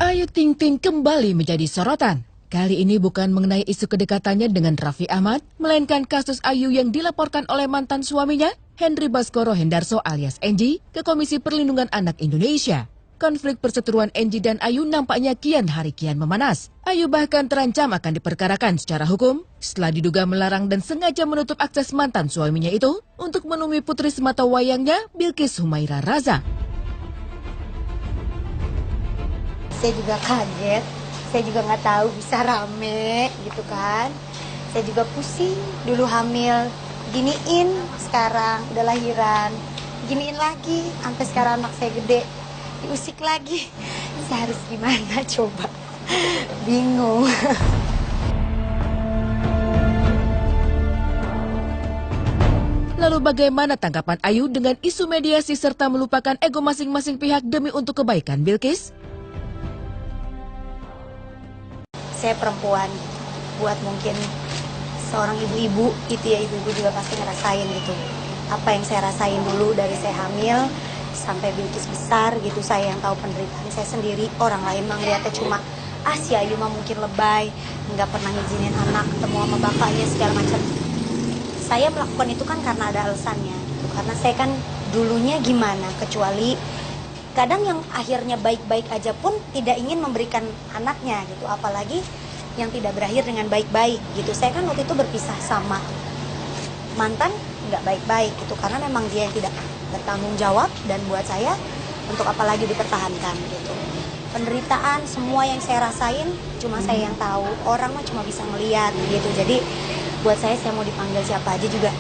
Ayu Ting Ting kembali menjadi sorotan. Kali ini bukan mengenai isu kedekatannya dengan Raffi Ahmad, melainkan kasus Ayu yang dilaporkan oleh mantan suaminya, Henry Baskoro Hendarso alias Enji, ke Komisi Perlindungan Anak Indonesia. Konflik perseteruan Enji dan Ayu nampaknya kian hari kian memanas. Ayu bahkan terancam akan diperkarakan secara hukum setelah diduga melarang dan sengaja menutup akses mantan suaminya itu untuk menemui putri semata wayangnya Bilqis Humaira Raza. Saya juga kaget, saya juga nggak tahu bisa rame gitu kan. Saya juga pusing, dulu hamil, giniin, sekarang udah lahiran, giniin lagi, sampai sekarang anak saya gede, diusik lagi. Saya harus gimana coba, bingung. Lalu bagaimana tanggapan Ayu dengan isu mediasi serta melupakan ego masing-masing pihak demi untuk kebaikan Bilqis? Saya perempuan, buat mungkin seorang ibu-ibu, itu ya ibu-ibu juga pasti ngerasain gitu. Apa yang saya rasain dulu dari saya hamil sampai Bilqis besar gitu, saya yang tahu penderitaan saya sendiri. Orang lain mah ngeliatnya cuma, si Ayu mah mungkin lebay, nggak pernah ngizinin anak ketemu sama bapaknya segala macam. Saya melakukan itu kan karena ada alasannya gitu. Karena saya kan dulunya gimana, kecuali kadang yang akhirnya baik-baik aja pun tidak ingin memberikan anaknya gitu, apalagi yang tidak berakhir dengan baik-baik gitu. Saya kan waktu itu berpisah sama mantan nggak baik-baik gitu, karena memang dia yang tidak bertanggung jawab, dan buat saya untuk apalagi dipertahankan gitu. Penderitaan semua yang saya rasain cuma saya yang tahu, orang mah cuma bisa ngeliat gitu. Jadi buat saya mau dipanggil siapa aja juga,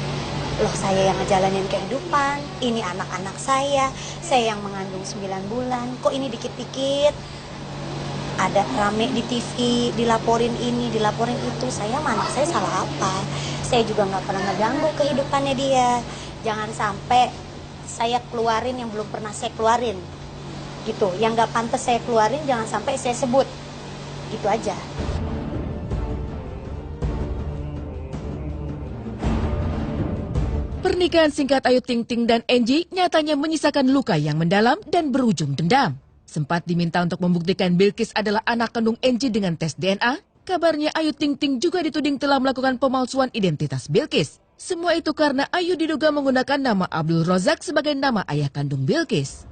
loh saya yang ngejalanin kehidupan, ini anak-anak saya yang mengandung 9 bulan, kok ini dikit-dikit ada rame di TV, dilaporin ini, dilaporin itu, saya sama anak saya salah apa? Saya juga nggak pernah ngeganggu kehidupannya dia, jangan sampai saya keluarin yang belum pernah saya keluarin, gitu, yang nggak pantas saya keluarin jangan sampai saya sebut, gitu aja. Pernikahan singkat Ayu Ting Ting dan Enji nyatanya menyisakan luka yang mendalam dan berujung dendam. Sempat diminta untuk membuktikan Bilqis adalah anak kandung Enji dengan tes DNA, kabarnya Ayu Ting Ting juga dituding telah melakukan pemalsuan identitas Bilqis. Semua itu karena Ayu diduga menggunakan nama Abdul Rozak sebagai nama ayah kandung Bilqis.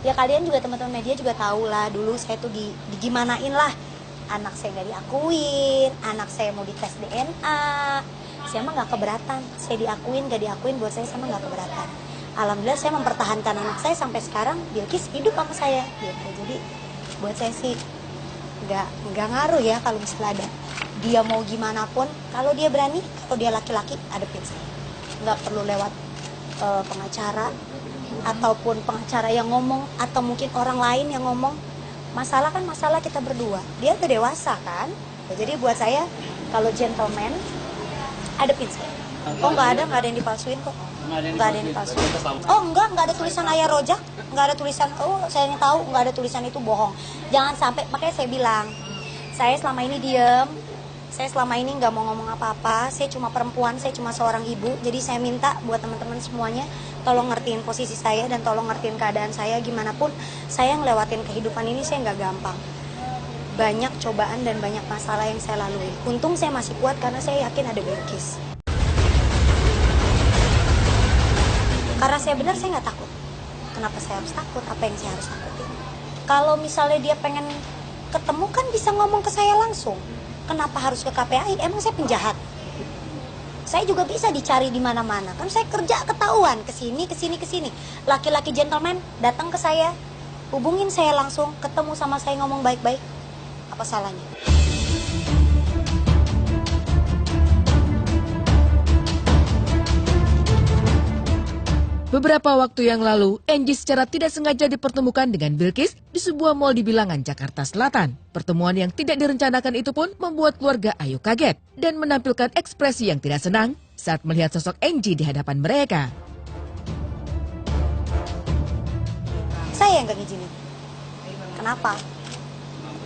Ya kalian juga teman-teman media juga tahu lah, dulu saya tuh digimanain lah. Anak saya nggak diakuin, anak saya mau dites DNA, saya mah nggak keberatan. Saya diakuin, nggak diakuin, buat saya sama nggak keberatan. Alhamdulillah saya mempertahankan anak saya sampai sekarang, Bilqis hidup sama saya. Gitu. Jadi buat saya sih nggak ngaruh ya kalau misalnya ada dia mau gimana pun, kalau dia berani, kalau dia laki-laki, hadapin saya. Nggak perlu lewat pengacara ataupun pengacara yang ngomong atau mungkin orang lain yang ngomong. Masalah kan masalah kita berdua, dia udah dewasa kan, jadi buat saya kalau gentleman hadapin saya. Oh nggak ada yang dipalsuin kok, nggak ada yang dipalsuin. Oh nggak ada tulisan ayah Rojak, nggak ada tulisan, oh saya yang tahu nggak ada tulisan itu bohong. Jangan sampai, makanya saya bilang, saya selama ini diem, saya selama ini nggak mau ngomong apa-apa, saya cuma perempuan, saya cuma seorang ibu, jadi saya minta buat teman-teman semuanya, tolong ngertiin posisi saya dan tolong ngertiin keadaan saya. Gimana pun saya ngelewatin kehidupan ini saya nggak gampang. Banyak cobaan dan banyak masalah yang saya lalui. Untung saya masih kuat karena saya yakin ada Bilqis. Karena saya benar, saya nggak takut. Kenapa saya harus takut? Apa yang saya harus takutin? Kalau misalnya dia pengen ketemu kan bisa ngomong ke saya langsung. Kenapa harus ke KPAI? Emang saya penjahat? Saya juga bisa dicari di mana-mana. Kan saya kerja ketahuan, kesini. Laki-laki gentleman datang ke saya, hubungin saya langsung, ketemu sama saya ngomong baik-baik. Apa salahnya? Beberapa waktu yang lalu, Enji secara tidak sengaja dipertemukan dengan Bilqis di sebuah mal di Bilangan, Jakarta Selatan. Pertemuan yang tidak direncanakan itu pun membuat keluarga Ayu kaget dan menampilkan ekspresi yang tidak senang saat melihat sosok Enji di hadapan mereka. Saya yang gak ngizinin. Kenapa?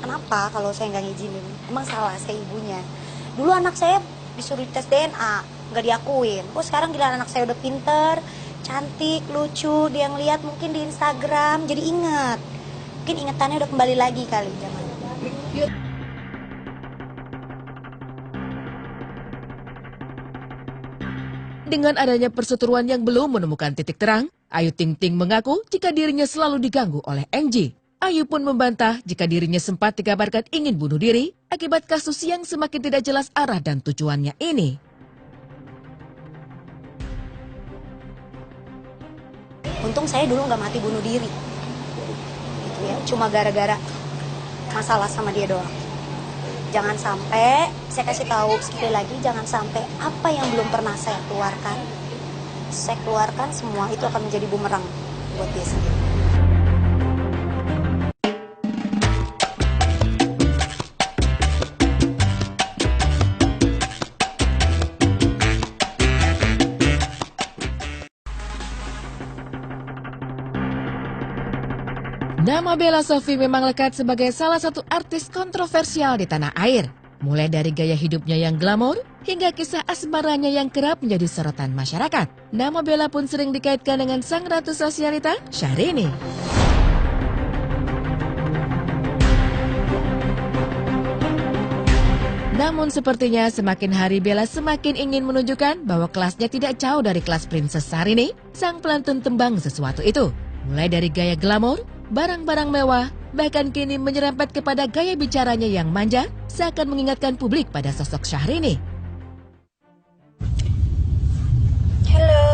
Kenapa kalau saya nggak ngizinin? Emang salah saya ibunya. Dulu anak saya disuruh tes DNA, nggak diakuin. Kok sekarang gila anak saya udah pinter, cantik, lucu, dia ngeliat mungkin di Instagram, jadi inget. Mungkin ingetannya udah kembali lagi kali zaman. Dengan adanya perseteruan yang belum menemukan titik terang, Ayu Ting Ting mengaku jika dirinya selalu diganggu oleh Angie. Ayu pun membantah jika dirinya sempat dikabarkan ingin bunuh diri akibat kasus yang semakin tidak jelas arah dan tujuannya ini. Untung saya dulu nggak mati bunuh diri, gitu ya. Cuma gara-gara masalah sama dia doang. Jangan sampai, saya kasih tahu sekali lagi, jangan sampai apa yang belum pernah saya keluarkan semua itu akan menjadi bumerang buat dia sendiri. Nama Bella Sofie memang lekat sebagai salah satu artis kontroversial di tanah air. Mulai dari gaya hidupnya yang glamor, hingga kisah asmaranya yang kerap menjadi sorotan masyarakat. Nama Bella pun sering dikaitkan dengan sang ratu sosialita, Syahrini. Namun sepertinya semakin hari Bella semakin ingin menunjukkan bahwa kelasnya tidak jauh dari kelas Princess Syahrini, sang pelantun tembang sesuatu itu. Mulai dari gaya glamor, barang-barang mewah, bahkan kini menyerempet kepada gaya bicaranya yang manja, seakan mengingatkan publik pada sosok Syahrini. Halo,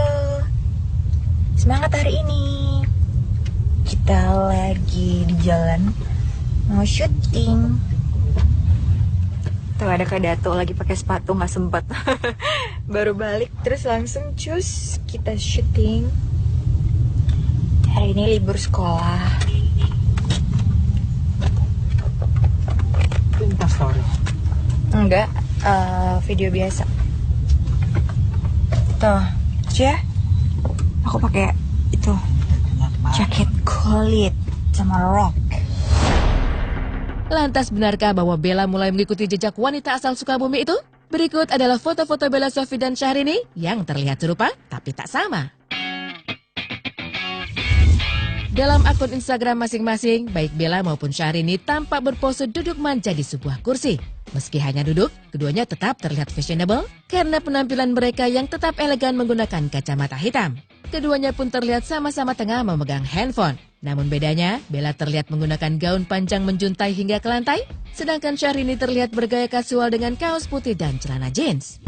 semangat hari ini. Kita lagi di jalan, mau syuting. Tuh ada Kak Dato lagi pakai sepatu, nggak sempat. Baru balik, terus langsung cus kita syuting. Hari ini libur sekolah. Insta story. Enggak, video biasa. Tuh, ya. Aku pakai itu jaket kulit sama rok. Lantas benarkah bahwa Bella mulai mengikuti jejak wanita asal Sukabumi itu? Berikut adalah foto-foto Bella Sofie dan Syahrini yang terlihat serupa tapi tak sama. Dalam akun Instagram masing-masing, baik Bella maupun Syahrini tampak berpose duduk manja di sebuah kursi. Meski hanya duduk, keduanya tetap terlihat fashionable karena penampilan mereka yang tetap elegan menggunakan kacamata hitam. Keduanya pun terlihat sama-sama tengah memegang handphone. Namun bedanya, Bella terlihat menggunakan gaun panjang menjuntai hingga ke lantai, sedangkan Syahrini terlihat bergaya kasual dengan kaos putih dan celana jeans.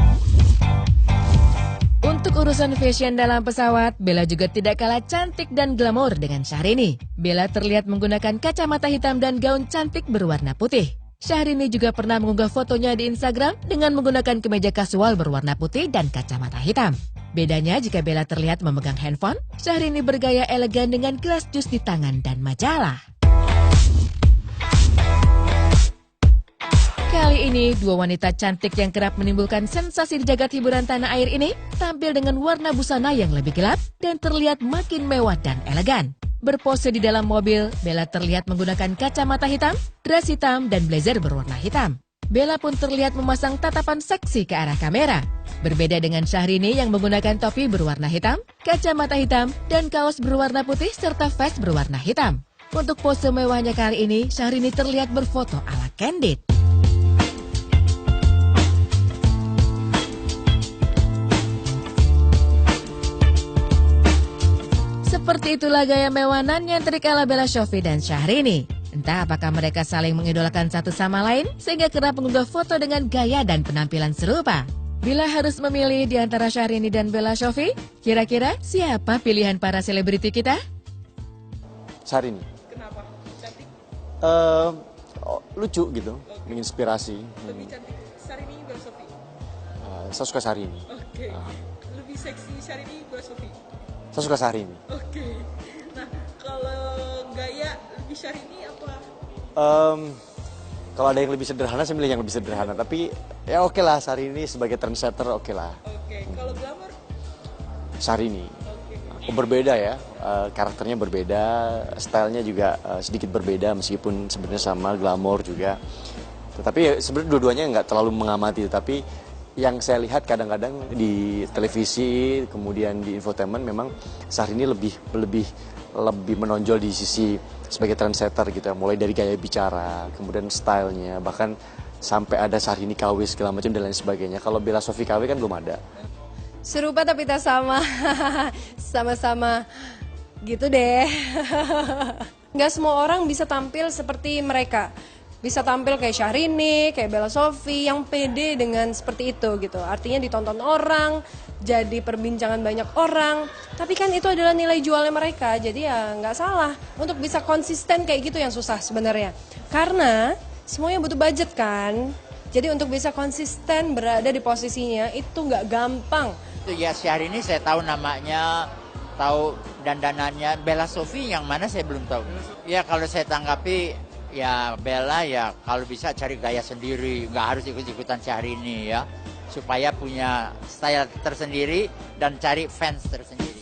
Untuk urusan fashion dalam pesawat, Bella juga tidak kalah cantik dan glamor dengan Syahrini. Bella terlihat menggunakan kacamata hitam dan gaun cantik berwarna putih. Syahrini juga pernah mengunggah fotonya di Instagram dengan menggunakan kemeja kasual berwarna putih dan kacamata hitam. Bedanya jika Bella terlihat memegang handphone, Syahrini bergaya elegan dengan gelas jus di tangan dan majalah. Kali ini, dua wanita cantik yang kerap menimbulkan sensasi di jagat hiburan tanah air ini tampil dengan warna busana yang lebih gelap dan terlihat makin mewah dan elegan. Berpose di dalam mobil, Bella terlihat menggunakan kacamata hitam, dress hitam, dan blazer berwarna hitam. Bella pun terlihat memasang tatapan seksi ke arah kamera. Berbeda dengan Syahrini yang menggunakan topi berwarna hitam, kacamata hitam, dan kaos berwarna putih serta vest berwarna hitam. Untuk pose mewahnya kali ini, Syahrini terlihat berfoto ala candid. Seperti itulah gaya mewah nan yang ala Bella Sofie dan Syahrini. Entah apakah mereka saling mengidolakan satu sama lain sehingga kerap mengunggah foto dengan gaya dan penampilan serupa. Bila harus memilih di antara Syahrini dan Bella Sofie, kira-kira siapa pilihan para selebriti kita? Syahrini. Kenapa? Cantik? Lucu gitu, menginspirasi. Lebih cantik Syahrini Bella Sofie? Saya suka Syahrini. Oke. Lebih seksi Syahrini Bella Sofie? Saya suka Syahrini. Oke. Nah, kalau gaya lebih Syahrini apa? Kalau ada yang lebih sederhana, saya milih yang lebih sederhana. Tapi ya oke lah, Syahrini sebagai trendsetter oke lah. Oke. Kalau glamour? Syahrini. Oke. Berbeda ya, karakternya berbeda, stylenya juga sedikit berbeda meskipun sebenarnya sama, glamor juga. Tetapi ya, sebenarnya dua-duanya nggak terlalu mengamati, tapi yang saya lihat kadang-kadang di televisi, kemudian di infotainment, memang Syahrini lebih menonjol di sisi sebagai trendsetter gitu ya, mulai dari gaya bicara, kemudian stylenya, bahkan sampai ada Syahrini KW segala macam dan lain sebagainya. Kalau Bella Sofie KW kan belum ada. Serupa tapi tak sama. Sama-sama gitu deh. Nggak semua orang bisa tampil seperti mereka. Bisa tampil kayak Syahrini, kayak Bella Sofie, yang pede dengan seperti itu gitu. Artinya ditonton orang, jadi perbincangan banyak orang. Tapi kan itu adalah nilai jualnya mereka, jadi ya nggak salah. Untuk bisa konsisten kayak gitu yang susah sebenarnya. Karena semuanya butuh budget kan. Jadi untuk bisa konsisten berada di posisinya itu nggak gampang. Ya Syahrini saya tahu namanya, tahu dandanannya. Bella Sofie yang mana saya belum tahu. Ya kalau saya tanggapi, ya Bella ya kalau bisa cari gaya sendiri, nggak harus ikut-ikutan Syahrini ya. Supaya punya style tersendiri dan cari fans tersendiri.